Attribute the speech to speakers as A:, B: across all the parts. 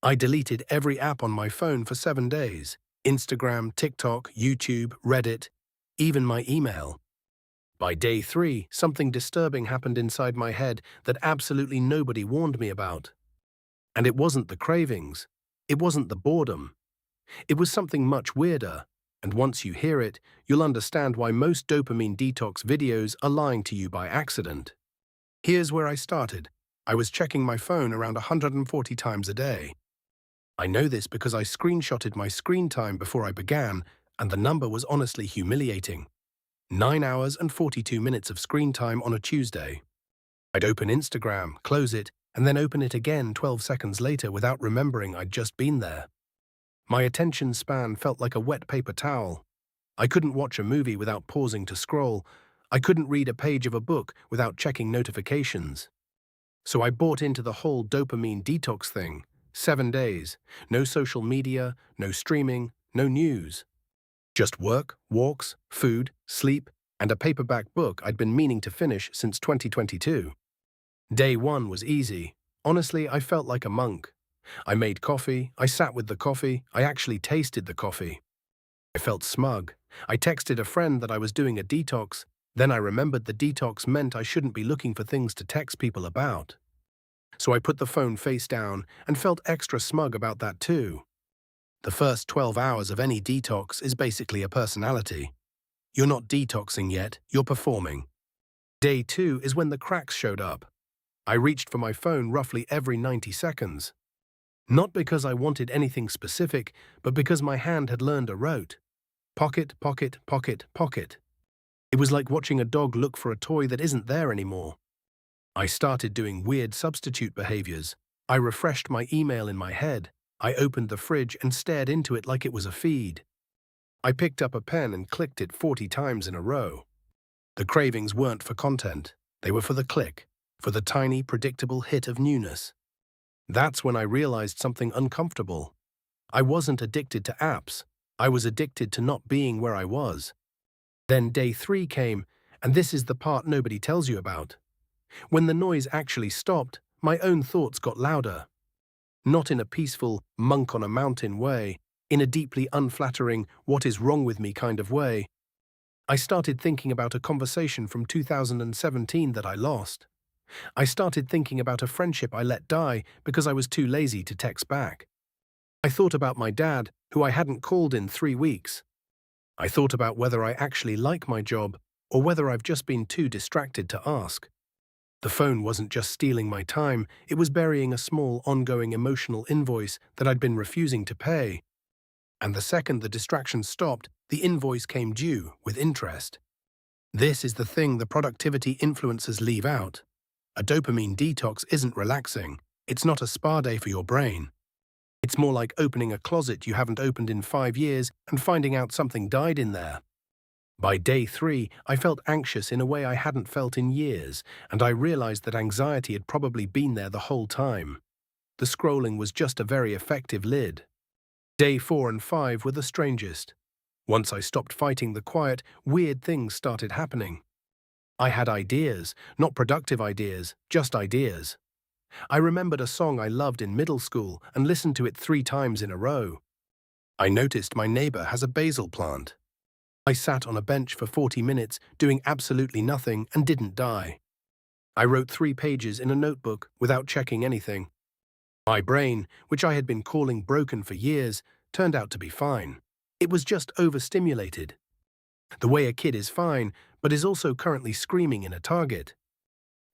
A: I deleted every app on my phone for 7 days. Instagram, TikTok, YouTube, Reddit, even my email. By day 3, something disturbing happened inside my head that absolutely nobody warned me about. And it wasn't the cravings. It wasn't the boredom. It was something much weirder. And once you hear it, you'll understand why most dopamine detox videos are lying to you by accident. Here's where I started. I was checking my phone around 140 times a day. I know this because I screenshotted my screen time before I began, and the number was honestly humiliating. 9 hours and 42 minutes of screen time on a Tuesday. I'd open Instagram, close it, and then open it again 12 seconds later without remembering I'd just been there. My attention span felt like a wet paper towel. I couldn't watch a movie without pausing to scroll. I couldn't read a page of a book without checking notifications. So I bought into the whole dopamine detox thing. 7 days. No social media, no streaming, no news. Just work, walks, food, sleep, and a paperback book I'd been meaning to finish since 2022. Day 1 was easy. Honestly, I felt like a monk. I made coffee, I sat with the coffee, I actually tasted the coffee. I felt smug. I texted a friend that I was doing a detox, then I remembered the detox meant I shouldn't be looking for things to text people about. So I put the phone face down and felt extra smug about that too. The first 12 hours of any detox is basically a personality. You're not detoxing yet, you're performing. Day 2 is when the cracks showed up. I reached for my phone roughly every 90 seconds. Not because I wanted anything specific, but because my hand had learned a rote. Pocket, pocket, pocket, pocket. It was like watching a dog look for a toy that isn't there anymore. I started doing weird substitute behaviors. I refreshed my email in my head. I opened the fridge and stared into it like it was a feed. I picked up a pen and clicked it 40 times in a row. The cravings weren't for content. They were for the click, for the tiny, predictable hit of newness. That's when I realized something uncomfortable. I wasn't addicted to apps. I was addicted to not being where I was. Then day 3 came, and this is the part nobody tells you about. When the noise actually stopped, my own thoughts got louder. Not in a peaceful, monk on a mountain way, in a deeply unflattering, what is wrong with me kind of way. I started thinking about a conversation from 2017 that I lost. I started thinking about a friendship I let die because I was too lazy to text back. I thought about my dad, who I hadn't called in 3 weeks. I thought about whether I actually like my job or whether I've just been too distracted to ask. The phone wasn't just stealing my time, it was burying a small, ongoing emotional invoice that I'd been refusing to pay. And the second the distraction stopped, the invoice came due, with interest. This is the thing the productivity influencers leave out. A dopamine detox isn't relaxing. It's not a spa day for your brain. It's more like opening a closet you haven't opened in 5 years and finding out something died in there. By day 3, I felt anxious in a way I hadn't felt in years, and I realized that anxiety had probably been there the whole time. The scrolling was just a very effective lid. Day 4 and 5 were the strangest. Once I stopped fighting the quiet, weird things started happening. I had ideas, not productive ideas, just ideas. I remembered a song I loved in middle school and listened to it 3 times in a row. I noticed my neighbor has a basil plant. I sat on a bench for 40 minutes doing absolutely nothing and didn't die. I wrote 3 pages in a notebook without checking anything. My brain, which I had been calling broken for years, turned out to be fine. It was just overstimulated. The way a kid is fine, but is also currently screaming in a target.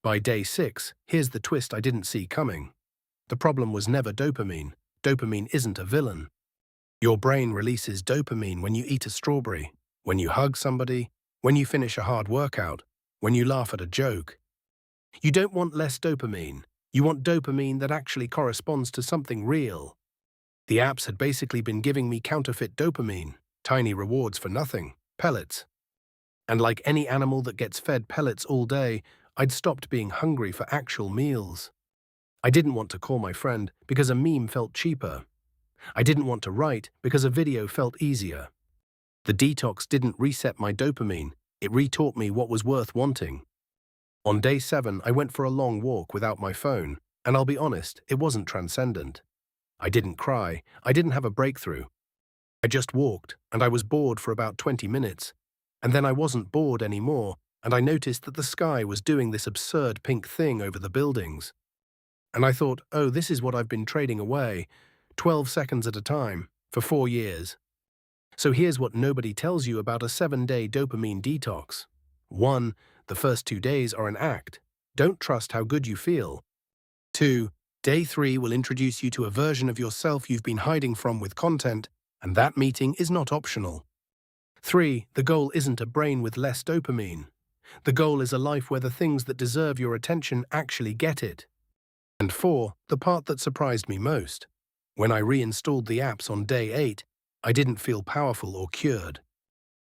A: By day 6, here's the twist I didn't see coming. The problem was never dopamine. Dopamine isn't a villain. Your brain releases dopamine when you eat a strawberry, when you hug somebody, when you finish a hard workout, when you laugh at a joke. You don't want less dopamine. You want dopamine that actually corresponds to something real. The apps had basically been giving me counterfeit dopamine, tiny rewards for nothing, pellets. And like any animal that gets fed pellets all day, I'd stopped being hungry for actual meals. I didn't want to call my friend because a meme felt cheaper. I didn't want to write because a video felt easier. The detox didn't reset my dopamine, it retaught me what was worth wanting. On day 7, I went for a long walk without my phone, and I'll be honest, it wasn't transcendent. I didn't cry. I didn't have a breakthrough. I just walked, and I was bored for about 20 minutes. And then I wasn't bored anymore, and I noticed that the sky was doing this absurd pink thing over the buildings. And I thought, oh, this is what I've been trading away, 12 seconds at a time, for 4 years. So here's what nobody tells you about a 7-day dopamine detox. 1. The first 2 days are an act. Don't trust how good you feel. 2. Day 3 will introduce you to a version of yourself you've been hiding from with content, and that meeting is not optional. 3. The goal isn't a brain with less dopamine. The goal is a life where the things that deserve your attention actually get it. And 4. The part that surprised me most. When I reinstalled the apps on day 8, I didn't feel powerful or cured.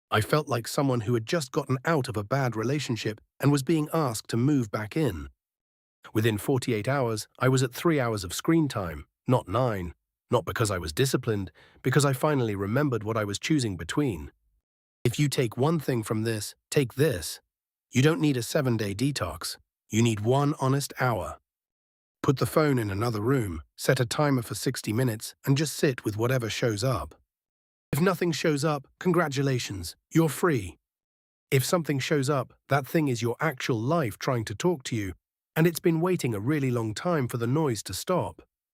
A: I felt like someone who had just gotten out of a bad relationship and was being asked to move back in. Within 48 hours, I was at 3 hours of screen time, not 9. Not because I was disciplined, because I finally remembered what I was choosing between. If you take one thing from this, take this. You don't need a 7-day detox. You need 1 honest hour. Put the phone in another room, set a timer for 60 minutes, and just sit with whatever shows up. If nothing shows up, congratulations, you're free. If something shows up, that thing is your actual life trying to talk to you, and it's been waiting a really long time for the noise to stop.